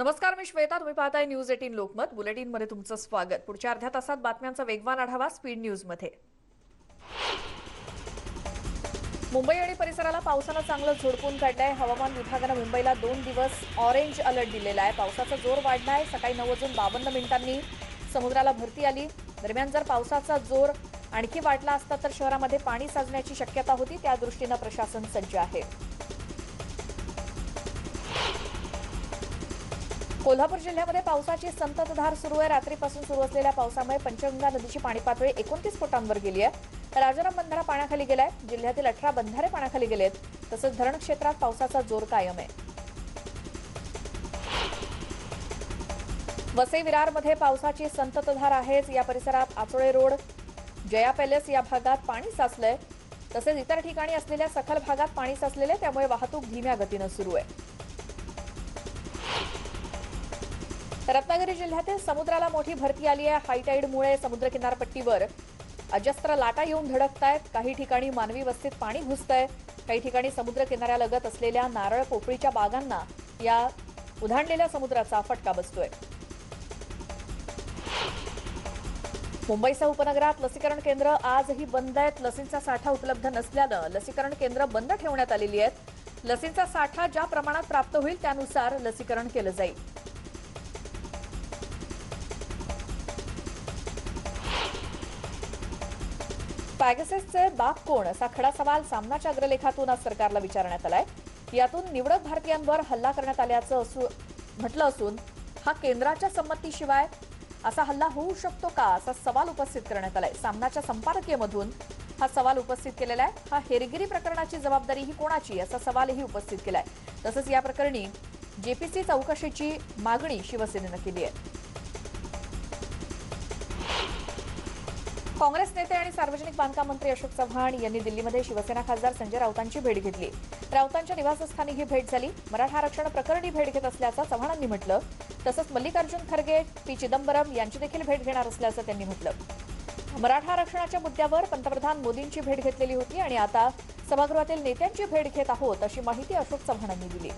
नमस्कार, मी श्वेता. तुम्ही पाहताय न्यूज 18 लोकमत. बुलेटिनमध्ये तुमचं स्वागत. पुढच्या अर्ध्या तासात बातम्यांचा वेगवान आढावा स्पीड न्यूजमध्ये. मुंबई आणि परिसराला पावसानं चांगलं झोडपून काढलंय. हवामान विभागानं मुंबईला 2 दिवस ऑरेंज अलर्ट दिलेला आहे. पावसाचा जोर वाढलाय. सकाळी 9:52 समुद्राला भरती आली. दरम्यान जर पावसाचा जोर आणखी वाढला असता तर शहरामध्ये पाणी साचण्याची शक्यता होती. त्या दृष्टीनं प्रशासन सज्ज आहे. कोल्हापूर जिल्ह्यामध्ये पावसाची संततधार सुरू आहे. रात्रीपासून सुरू असलेल्या पावसामुळे पंचगंगा नदीची पाणी पातळी 29 फुटांवर गेली आहे. राजाराम बंधारा पाण्याखाली गेलाय. जिल्ह्यातील 18 बंधारे पाण्याखाली गेलेत. तसंच धरण क्षेत्रात पावसाचा जोर कायम आहे. वसई विरारमध्ये पावसाची संततधार आहेच. या परिसरात आचोळे रोड, जया पॅलेस या भागात पाणी साचलंय. तसेच इतर ठिकाणी असलेल्या सखल भागात पाणी साचलेले, त्यामुळे वाहतूक धीम्या गतीनं सुरू आहे. रत्नागिरी जिल्ह्यातील समुद्राला मोठी भरती आली आहे. हायटाईडमुळे समुद्र किनारपट्टीवर अजस्त्र लाटा येऊन धडकतायत. काही ठिकाणी मानवी वस्तीत पाणी घुसतंय. काही ठिकाणी समुद्र किनाऱ्यालगत असलेल्या नारळ पोफळीच्या बागांना या उधाणलेल्या समुद्राचा फटका बसतोय. मुंबईसह उपनगरात लसीकरण केंद्र आजही बंद आहेत. लसींचा साठा उपलब्ध नसल्यानं लसीकरण केंद्र बंद ठेवण्यात आलेली आहेत. लसींचा साठा ज्या प्रमाणात प्राप्त होईल त्यानुसार लसीकरण केलं जाईल. पॅगॅससचे बाप कोण असा खडा सवाल सामनाच्या अग्रलेखातून आज सरकारला विचारण्यात आलाय. यातून निवडक भारतीयांवर हल्ला करण्यात आल्याचं म्हटलं असून हा केंद्राच्या संमतीशिवाय असा हल्ला होऊ शकतो का असा सवाल उपस्थित करण्यात आलाय. सामनाच्या संपादकीयमधून हा सवाल उपस्थित केलेला आहे. हा हेरगिरी प्रकरणाची जबाबदारी ही कोणाची असा सवालही उपस्थित केलाय. तसंच या प्रकरणी जेपीसी चौकशीची मागणी शिवसेनेनं केली आहे. काँग्रेस नेते आणि सार्वजनिक बांधकाम मंत्री अशोक चव्हाण यांनी दिल्लीमध्ये शिवसेना खासदार संजय राऊतांची भेट घेतली. राऊतांच्या निवासस्थानी ही भेट झाली. मराठा आरक्षण प्रकरणी भेट घेत असल्याचं चव्हाणांनी म्हटलं. तसंच मल्लिकार्जुन खरगे, पी चिदंबरम यांची देखील भेट घेणार असल्याचं त्यांनी म्हटलं. मराठा आरक्षणाच्या मुद्द्यावर पंतप्रधान मोदींची भेट घेतलेली होती आणि आता सभागृहातील नेत्यांची भेट घेत आहोत अशी माहिती अशोक चव्हाणांनी दिली.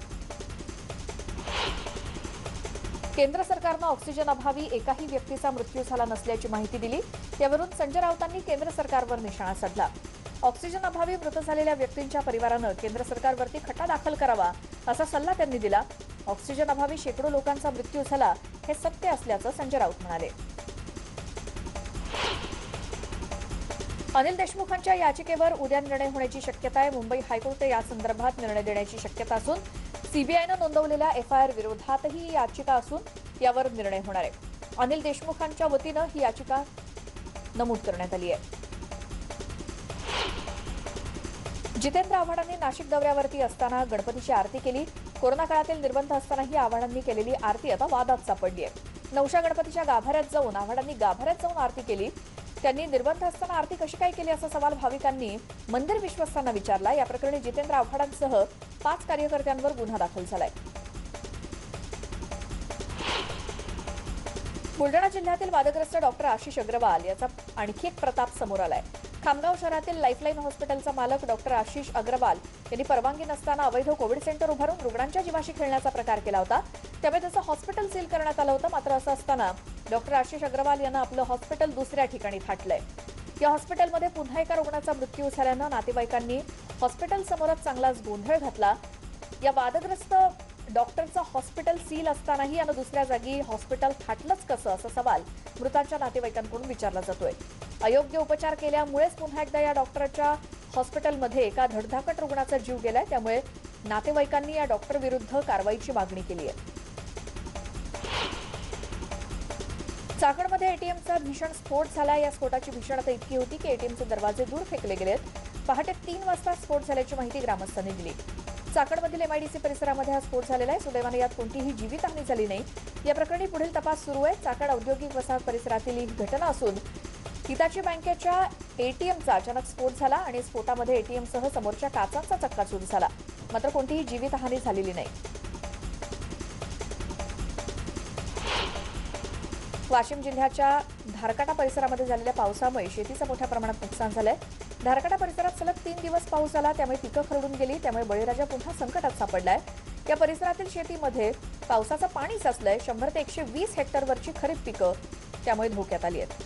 केंद्र सरकारनं ऑक्सिजन अभावी एकाही व्यक्तीचा मृत्यू झाला नसल्याची माहिती दिली. यावरून संजय राऊतांनी केंद्र सरकारवर निशाणा साधला. ऑक्सिजन अभावी मृत झालेल्या व्यक्तींच्या परिवारानं केंद्र सरकारवरती खटला दाखल करावा असा सल्ला त्यांनी दिला. ऑक्सिजन अभावी शेकडो लोकांचा मृत्यू झाला हे सत्य असल्याचं संजय राऊत म्हणाले. अनिल देशमुखांच्या याचिकेवर उद्या निर्णय होण्याची शक्यता आहे. मुंबई हायकोर्ट या संदर्भात निर्णय देण्याची शक्यता असून सीबीआयनं नोंदवलेल्या एफआयआर विरोधातही ही याचिका असून यावर निर्णय होणार आहे. अनिल देशमुखांच्या वतीनं ही याचिका नमूद करण्यात आली आहे. जितेंद्र आव्हाडांनी नाशिक दौऱ्यावरती असताना गणपतीची आरती केली. कोरोना काळातील निर्बंध असतानाही आव्हाडांनी केलेली आरती आता वादात सापडली आहे. नवशा गणपतीच्या गाभाऱ्यात जाऊन आव्हाडांनी गाभाऱ्यात जाऊन आरती केली. त्यांनी निर्बंध असताना आरती कशी काय केली असा सवाल भाविकांनी मंदिर विश्वस्तांना विचारला. या प्रकरणी जितेंद्र आव्हाडांसह 5 कार्यकर्त्यांवर गुन्हा दाखल झालाय. बुलढाणा जिल्ह्यातील वादग्रस्त डॉक्टर आशिष अग्रवाल याचा आणखी एक प्रताप समोर आलाय. खामगाव शहरातील लाईफलाईन हॉस्पिटलचा मालक डॉक्टर आशिष अग्रवाल यांनी परवानगी नसताना अवैध कोविड सेंटर उभारून रुग्णांच्या जीवाशी खेळण्याचा प्रकार केला होता. त्यामुळे त्याचं हॉस्पिटल सील करण्यात आलं होतं. मात्र असं असताना डॉक्टर आशिष अग्रवाल यांना आपलं हॉस्पिटल दुसऱ्या ठिकाणी थाटलंय. या हॉस्पिटलमध्ये पुन्हा एका रुग्णाचा मृत्यू झाल्यानं नातेवाईकांनी हॉस्पिटल समोरच चांगलाच गोंधळ घातला. या वादग्रस्त डॉक्टरचं हॉस्पिटल सील असतानाही यानं दुसऱ्या जागी हॉस्पिटल थाटलंच कसं असा सवाल मृतांच्या नातेवाईकांकडून विचारला जातोय. अयोग्य उपचार केल्यामुळेच पुन्हा एकदा या डॉक्टरच्या हॉस्पिटलमध्ये एका धडधाकट रुग्णाचा जीव गेलाय. त्यामुळे नातेवाईकांनी या डॉक्टर विरुद्ध कारवाईची मागणी केली आहे. चाकणमध्ये एटीएमचा भीषण स्फोट झाला. या स्फोटाची भीषणता इतकी होती की एटीएमचे दरवाजे दूर फेकले गेलेत. पहाटे 3 वाजता स्फोट झाल्याची माहिती ग्रामस्थांनी दिली. चाकणमधील एमआयडीसी परिसरामध्ये हा स्फोट झालेला आहे. सुदैवाने यात कोणतीही जीवितहानी झाली नाही. या प्रकरणी पुढील तपास सुरू आहे. चाकण औद्योगिक वसाहत परिसरातील ही घटना असून हिताची बँकेच्या एटीएमचा अचानक स्फोट झाला आणि स्फोटामध्ये एटीएमसह समोरच्या काचांचा चक्काचूर झाला. मात्र कोणतीही जीवितहानी झालेली नाही. वाशिम जिल्ह्याच्या धारकाटा परिसरामध्ये झालेल्या पावसामुळे शेतीचं मोठ्या प्रमाणात नुकसान झालंय. धारकाटा परिसरात सलग 3 दिवस पाऊस झाला. त्यामुळे पिकं खरडून गेली. त्यामुळे बळीराजा पुन्हा संकटात सापडलाय. या परिसरातील शेतीमध्ये पावसाचं पाणी साचलंय. 100 ते 120 हेक्टरवरची खरीप पिकं त्यामुळे धोक्यात आली आहेत.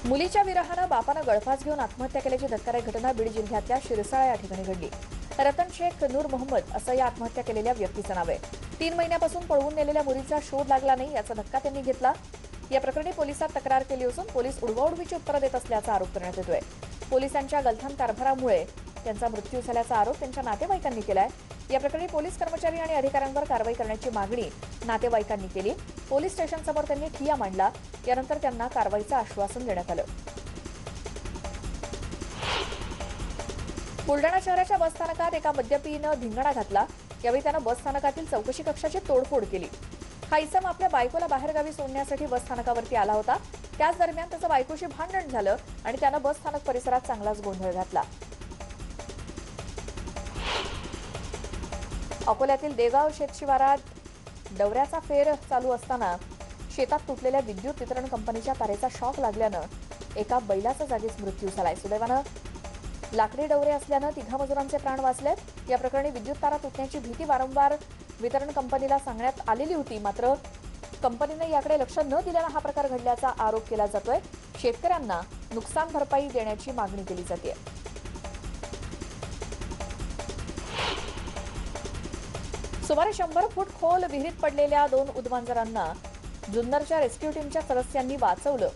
मुलीच्या विरहानं बापानं गळफास घेऊन आत्महत्या केल्याची धक्कादायक घटना बीड जिल्ह्यातल्या शिरसाळा या ठिकाणी घडली. रतन शेख नूर मोहम्मद असं या आत्महत्या केलेल्या व्यक्तीचं नाव आहे. 3 महिन्यापासून पळवून नेलेल्या मुलीचा शोध लागला नाही याचा धक्का त्यांनी घेतला. या प्रकरणी पोलिसात तक्रार केली असून पोलीस उडवाउडवीची उत्तरं देत असल्याचा आरोप करण्यात येतोय. पोलिसांच्या गलथान कारभारामुळे त्यांचा मृत्यू झाल्याचा आरोप त्यांच्या नातेवाईकांनी केलाय. या प्रकरणी पोलीस कर्मचारी आणि अधिकाऱ्यांवर कारवाई करण्याची मागणी नातेवाईकांनी केली. पोलीस स्टेशनसमोर त्यांनी ठिय्या मांडला. यानंतर त्यांना कारवाईचं आश्वासन देण्यात आलं. बुलडाणा शहराच्या बसस्थानकात एका मद्यपीनं धिंगाणा घातला. यावेळी त्यानं बसस्थानकातील चौकशी कक्षाची तोडफोड केली. हा इसम आपल्या बायकोला बाहेरगावी सोडण्यासाठी बसस्थानकावरती आला होता. त्याच दरम्यान त्याचं बायकोशी भांडण झालं आणि त्यानं बसस्थानक परिसरात चांगलाच गोंधळ घातला. अकोल्यातील देगाव शेतशिवारात डवऱ्याचा फेर चालू असताना शेतात तुटलेल्या विद्युत वितरण कंपनीच्या तारेचा शॉक लागल्यानं एका बैलाचा जागीच मृत्यू झालाय. सुदैवानं लाकडी डवरे असल्यानं 3 मजुरांचे प्राण वाचलेत. या प्रकरणी विद्युत तारा तुटण्याची भीती वारंवार वितरण कंपनीला सांगण्यात आलेली होती. मात्र कंपनीने याकडे लक्ष न दिल्यानं हा प्रकार घडल्याचा आरोप केला जातोय. शेतकऱ्यांना नुकसान भरपाई देण्याची मागणी केली जाते. सुमारे 100 फूट खोल विहिरीत पडलेल्या 2 उदमांजरांना जुन्नरच्या रेस्क्यू टीमच्या सदस्यांनी वाचवलं.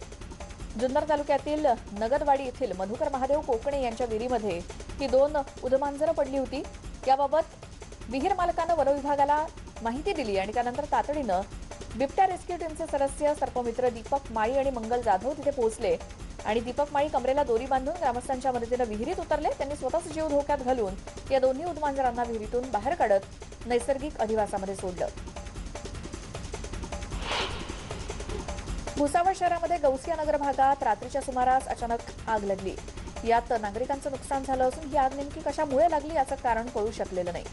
जुन्नर तालुक्यातील नगदवाडी येथील मधुकर महादेव कोकणे यांच्या विहिरीमध्ये ही 2 उदमांजरं पडली होती. याबाबत विहीर मालकानं वनविभागाला माहिती दिली आणि त्यानंतर तातडीनं बिबट्या रेस्क्यू टीमचे सदस्य सर्पमित्र दीपक माळी आणि मंगल जाधव तिथे पोहोचले आणि दीपक माळी कमरेला दोरी बांधून ग्रामस्थांच्या मदतीनं विहिरीत उतरले. त्यांनी स्वतःचा जीव धोक्यात घालून या दोन्ही उदमांजरांना विहिरीतून बाहेर काढत नैसर्गिक अधिवासामध्ये सोडलं. भुसावळ शहरामध्ये गौसिया नगर भागात रात्रीच्या सुमारास अचानक आग लागली. यात नागरिकांचं नुकसान झालं असून ही आग नेमकी कशामुळे लागली याचं कारण कळू शकलेलं नाही.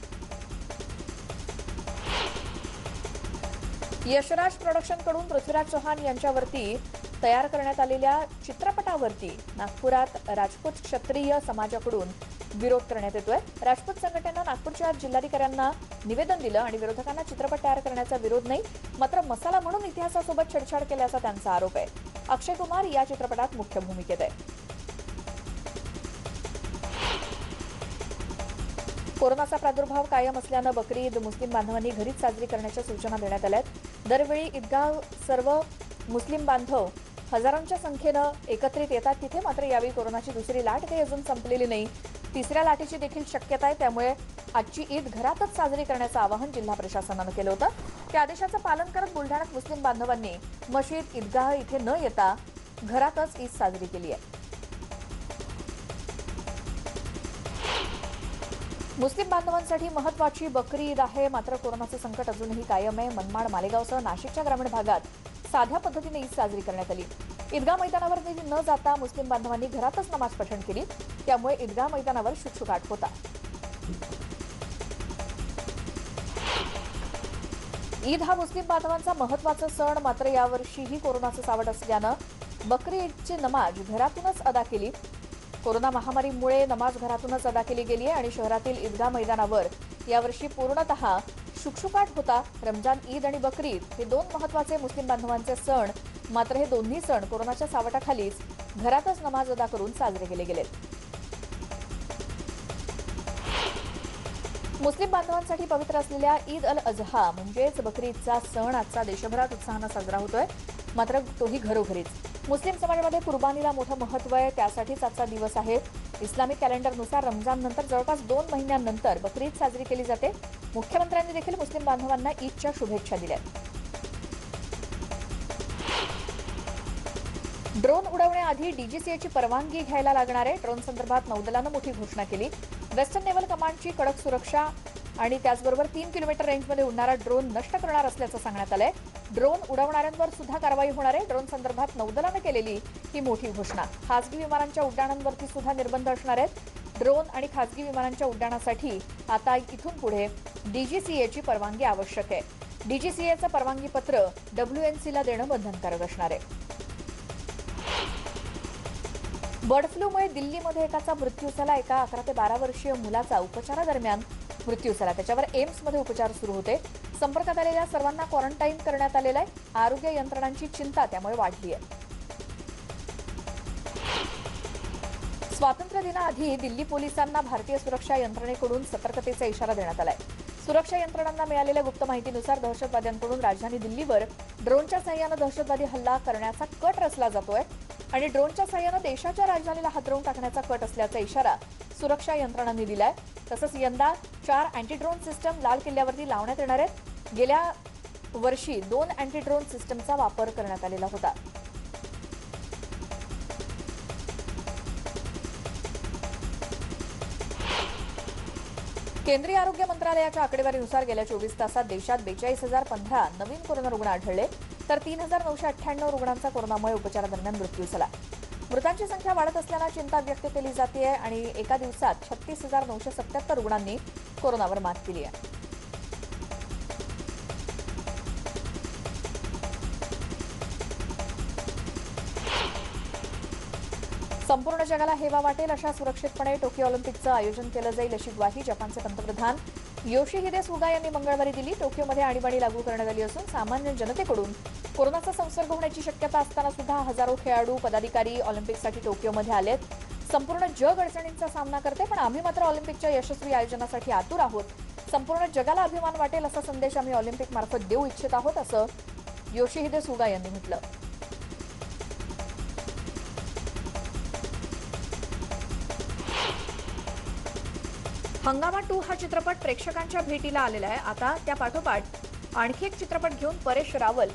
यशराज प्रोडक्शनकडून पृथ्वीराज चव्हाण यांच्यावरती तयार करण्यात आलेल्या चित्रपटावरती नागपुरात राजपूत क्षत्रिय समाजाकडून विरोध करण्यात येतोय. राजपूत संघटनेनं नागपूरच्या जिल्हाधिकाऱ्यांना निवेदन दिलं आणि विरोधकांना चित्रपट तयार करण्याचा विरोध नाही, मात्र मसाला म्हणून इतिहासासोबत छेडछाड केल्याचा त्यांचा आरोप आहे. अक्षय कुमार या चित्रपटात मुख्य भूमिकेत आहे. कोरोनाचा प्रादुर्भाव कायम असल्यानं बकरी ईद मुस्लिम बांधवांनी घरीच साजरी करण्याच्या सूचना देण्यात आल्या आहेत. दरवेळी ईदगाह सर्व मुस्लिम बांधव हजारांच्या संख्येनं एकत्रित येतात तिथे, मात्र यावेळी कोरोनाची दुसरी लाट काही अजून संपलेली नाही. 3ऱ्या लाटेची देखील शक्यता आहे. त्यामुळे आजची ईद घरातच साजरी करण्याचं आवाहन जिल्हा प्रशासनानं केलं होतं. त्या आदेशाचं पालन करत बुलढाण्यात मुस्लिम बांधवांनी मशीद ईदगाह इथे न येता घरातच ईद साजरी केली आहे. मुस्लिम बांधवांसाठी महत्वाची बकरी ईद आहे, मात्र कोरोनाचं संकट अजूनही कायम आहे. मनमाड, मालेगावसह नाशिकच्या ग्रामीण भागात साध्या पद्धतीने ईद साजरी करण्यात आली. ईदगाह मैदानावर न जाता मुस्लिम बांधवांनी घरातच नमाज पठण केली. त्यामुळे ईदगाह मैदानावर शुकशुकाट होता. ईद हा मुस्लिम बांधवांचा महत्वाचा सण, मात्र यावर्षीही कोरोनाचं सावट असल्यानं बकरी ईदची नमाज घरातूनच अदा केली. कोरोना महामारीमुळे नमाज घरातूनच अदा केली गेली आहे आणि शहरातील ईदगाह मैदानावर यावर्षी पूर्णतः शुकशुकाट होता. रमजान ईद आणि बकरी ईद हे 2 महत्वाचे मुस्लिम बांधवांचे सण, मात्र हे दोन्ही सण कोरोनाच्या सावटाखालीच घरातच नमाज अदा करून साजरे केले गेले. मुस्लिम बांधवांसाठी पवित्र असलेल्या ईद अल अजहा म्हणजेच बकरी ईदचा सण आजचा देशभरात उत्साहानं साजरा होतोय, मात्र तोही घरोघरीच. मुस्लिम समाजामध्ये कुर्बानीला मोठं महत्त्व आहे, त्यासाठीच आजचा दिवस आहे. इस्लामिक कॅलेंडरनुसार रमजान नंतर जवळपास 2 महिन्यांनंतर बकरी ईद साजरी केली जाते. मुख्यमंत्र्यांनी देखील मुस्लिम बांधवांना ईदच्या शुभेच्छा दिल्या. ड्रोन उडवण्याआधी डीजीसीएची परवानगी घ्यायला लागणार आहे. ड्रोन संदर्भात नौदलानं मोठी घोषणा केली. वेस्टर्न नेव्हल कमांडची कडक सुरक्षा आणि त्याचबरोबर 3 किलोमीटर रेंजमध्ये उडणारा ड्रोन नष्ट करणार असल्याचं सांगण्यात आलंय. ड्रोन उडवणाऱ्यांवर सुद्धा कारवाई होणार आहे. ड्रोन संदर्भात नौदलानं केलेली ही मोठी घोषणा. खासगी विमानांच्या उड्डाणांवरती सुद्धा निर्बंध असणार आहेत. ड्रोन आणि खासगी विमानांच्या उड्डाणासाठी आता इथून पुढे डीजीसीएची परवानगी आवश्यक आहे. डीजीसीएचं परवानगी पत्र WNCला देणं बंधनकारक असणार आहे. बर्ड फ्लूमुळे दिल्लीमध्ये एकाचा मृत्यू झाला. एका 11 ते 12 वर्षीय मुलाचा उपचारादरम्यान मृत्यू झाला. त्याच्यावर एम्समध्ये उपचार सुरू होते. संपर्कात आलेल्या सर्वांना क्वारंटाईन करण्यात आलेलं आहे. आरोग्य यंत्रणांची चिंता त्यामुळे वाढली आहे. स्वातंत्र्य दिनाआधी दिल्ली पोलिसांना भारतीय सुरक्षा यंत्रणेकडून सतर्कतेचा इशारा देण्यात आलाय. सुरक्षा यंत्रणांना मिळालेल्या गुप्त माहितीनुसार दहशतवाद्यांकडून राजधानी दिल्लीवर ड्रोनच्या साह्यानं दहशतवादी हल्ला करण्याचा कट रचला जातोय आणि ड्रोनच्या साह्यानं देशाच्या राजधानीला हादरवून टाकण्याचा कट असल्याचा इशारा सुरक्षा यंत्रणांनी दिलाय. तसंच यंदा 4 अँटी ड्रोन सिस्टम लाल किल्ल्यावरती लावण्यात येणार आहेत. गेल्या वर्षी 2 अँटी ड्रोन सिस्टमचा वापर करण्यात आलेला होता. केंद्रीय आरोग्य मंत्रालयाच्या आकडेवारीनुसार गेल्या 24 तासात देशात 42,015 नवीन कोरोना रुग्ण आढळले, तर 3,998 रुग्णांचा कोरोनामुळे उपचारादरम्यान मृत्यू झाला. मृतांची संख्या वाढत असल्यानं चिंता व्यक्त केली जाते आणि एका दिवसात 36,977 रुग्णांनी कोरोनावर मात केली आहे. संपूर्ण जगाला हेवा वाटेल अशा सुरक्षितपणे टोकियो ऑलिम्पिकचं आयोजन केलं जाईल अशी ग्वाही जपानचे पंतप्रधान योशिहिदे सुगा यांनी मंगळवारी दिली. टोकियोमध्ये आणीबाणी लागू करण्यात आली असून सामान्य जनतेकडून कोरोनाचा संसर्ग होण्याची शक्यता असताना सुद्धा हजारो खेळाडू पदाधिकारी ऑलिम्पिकसाठी टोकियोमध्ये आलेत. संपूर्ण जग अडचणींचा सामना करते, पण आम्ही मात्र ऑलिम्पिकच्या यशस्वी आयोजनासाठी आतुर आहोत. संपूर्ण जगाला अभिमान वाटेल असा संदेश आम्ही ऑलिम्पिक मार्फत देऊ इच्छित आहोत, असं योशिहिदे सुगा यांनी म्हटलं. हंगामा 2 हा चित्रपट प्रेक्षकांच्या भेटीला आलेला आहे. आता त्या पाठोपाठ आणखी एक चित्रपट घेऊन परेश रावल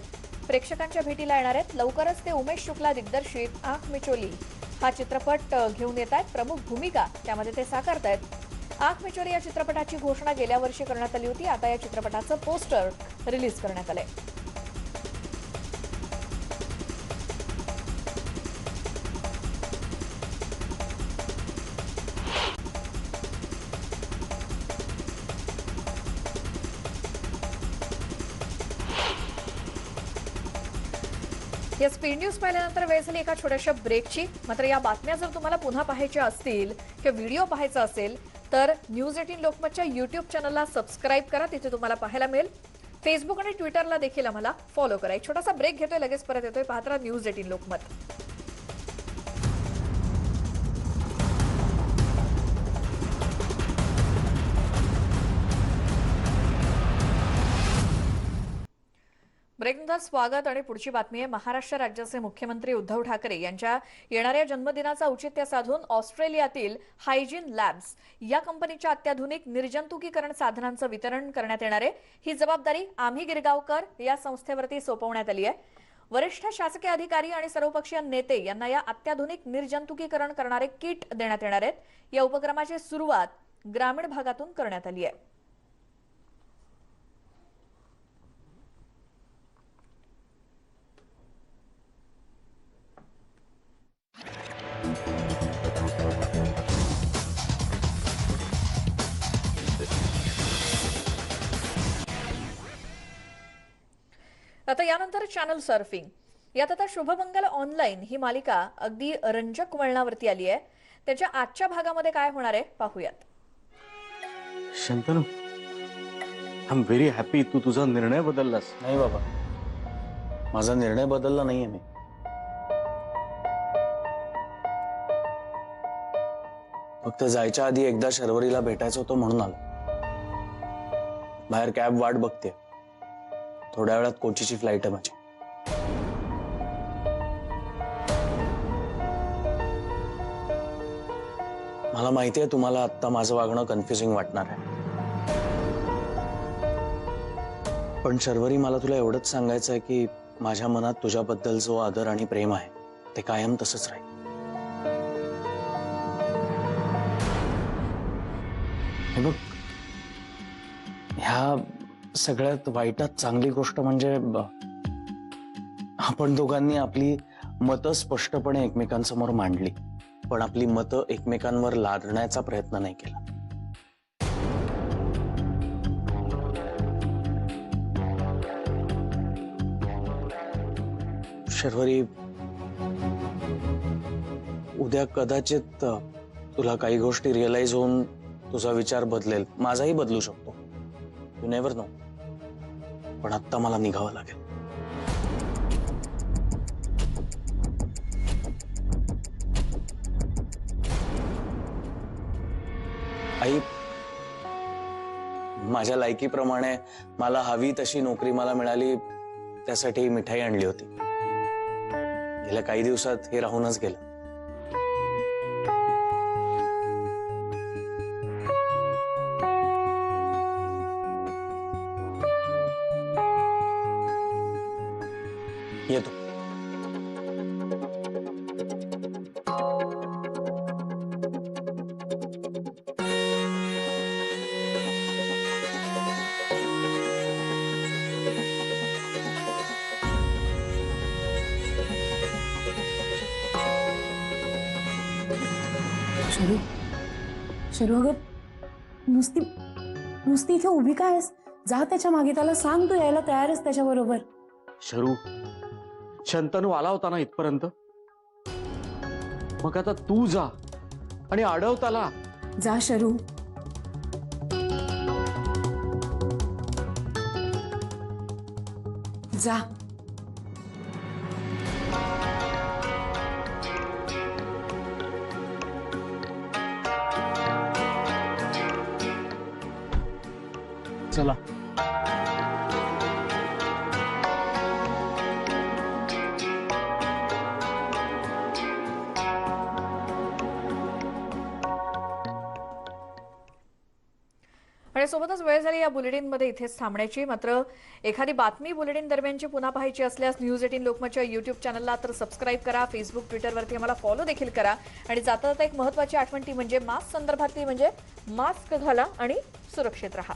प्रेक्षकांच्या भेटीला येणार आहेत. लवकरच ते उमेश शुक्ला दिग्दर्शित आंख मिचोली हा चित्रपट घेऊन येत आहेत. प्रमुख भूमिका त्यामध्ये ते साकारतायत. आंख मिचोली या चित्रपटाची घोषणा गेल्या वर्षी करण्यात आली होती. आता या चित्रपटाचं पोस्टर रिलीज करण्यात आलंय. या स्पीड न्यूज पाहिल्यानंतर वेळ झाली एका छोट्याशा ब्रेकची. मात्र या बातम्या जर तुम्हाला पुन्हा पाहायच्या असतील किंवा व्हिडिओ पाहायचा असेल तर न्यूज 18 लोकमतच्या YouTube चॅनलला सबस्क्राईब करा. तिथे तुम्हाला पाहायला मिळेल. फेसबुक आणि ट्विटरला देखील आम्हाला फॉलो करा. एक छोटासा ब्रेक घेतोय, लगेच परत येतोय. पाहत राहा न्यूज 18 लोकमत. ब्रेकनंतर स्वागत आणि पुढची बातमी आहे. महाराष्ट्र राज्याचे मुख्यमंत्री उद्धव ठाकरे यांच्या येणाऱ्या जन्मदिनाचा औचित्य साधून ऑस्ट्रेलियातील हायजीन लॅब्स या कंपनीच्या अत्याधुनिक निर्जंतुकीकरण साधनांचं वितरण करण्यात येणार आहे. ही जबाबदारी आम्ही गिरगावकर या संस्थेवरती सोपवण्यात आली आहे. वरिष्ठ शासकीय अधिकारी आणि सर्वपक्षीय नेते यांना या अत्याधुनिक निर्जंतुकीकरण करणारे किट देण्यात येणार आहेत. या उपक्रमाची सुरुवात ग्रामीण भागातून करण्यात आली आहे. आता यानंतर चॅनल सर्फिंग. यात आता शुभमंगल ऑनलाईन ही मालिका अगदी रंजक वळणावरती आली आहे. त्याच्या आजच्या भागामध्ये काय होणार आहे पाहूयात. Shantanu, I am very happy तू तुझा निर्णय बदललास. नाही बाबा, माझा निर्णय बदलला नाहीये मी. फक्त जायच्या आधी एकदा शर्वरीला भेटायचं होतं म्हणून आलो. बाहेर कॅब वाट बघते. थोड्या वेळात कोचीची फ्लाईट आहे माझी. मला माहिती आहे तुम्हाला आता माझं वागणं कन्फ्युजिंग वाटणार आहे, पण शर्वरी मला तुला एवढंच सांगायचं आहे की माझ्या मनात तुझ्याबद्दल जो आदर आणि प्रेम आहे ते कायम तसंच राहील. हे बघ, ह्या सगळ्यात वाईटात चांगली गोष्ट म्हणजे आपण दोघांनी आपली मतं स्पष्टपणे एकमेकांसमोर मांडली, पण आपली मतं एकमेकांवर लादण्याचा प्रयत्न नाही केला. शर्वरी, उद्या कदाचित तुला काही गोष्टी रिअलाइज होऊन तुझा विचार बदलेल, माझाही बदलू शकतो. You never know. पण आत्ता मला निघावं लागेल. आई, माझ्या लायकीप्रमाणे मला हवी तशी नोकरी मला मिळाली, त्यासाठी मिठाई आणली होती. गेल्या काही दिवसात हे राहूनच गेलं. येतो. शरू शरू अगं नुसती नुसती इथे उभी काय आहेस? जा त्याच्या मागे, त्याला सांग तू यायला तयार आहेस त्याच्याबरोबर. शरू, शंतनू आला होता ना इथपर्यंत, मग आता तू जा आणि अडव त्याला. जा शरू. जा. चला. आणि सोबतच वेळ झाली या बुलेटिनमध्ये इथेच थांबण्याची. मात्र एखादी बातमी बुलेटिन दरम्यानची पुन्हा पाहायची असल्यास न्यूज 18 लोकमतच्या युट्यूब चॅनलला तर सबस्क्राईब करा. फेसबुक, ट्विटरवरती आम्हाला फॉलो देखील करा. आणि जाता जाता एक महत्त्वाची आठवण ती म्हणजे मास्क संदर्भातली, म्हणजे मास्क घाला आणि सुरक्षित राहा.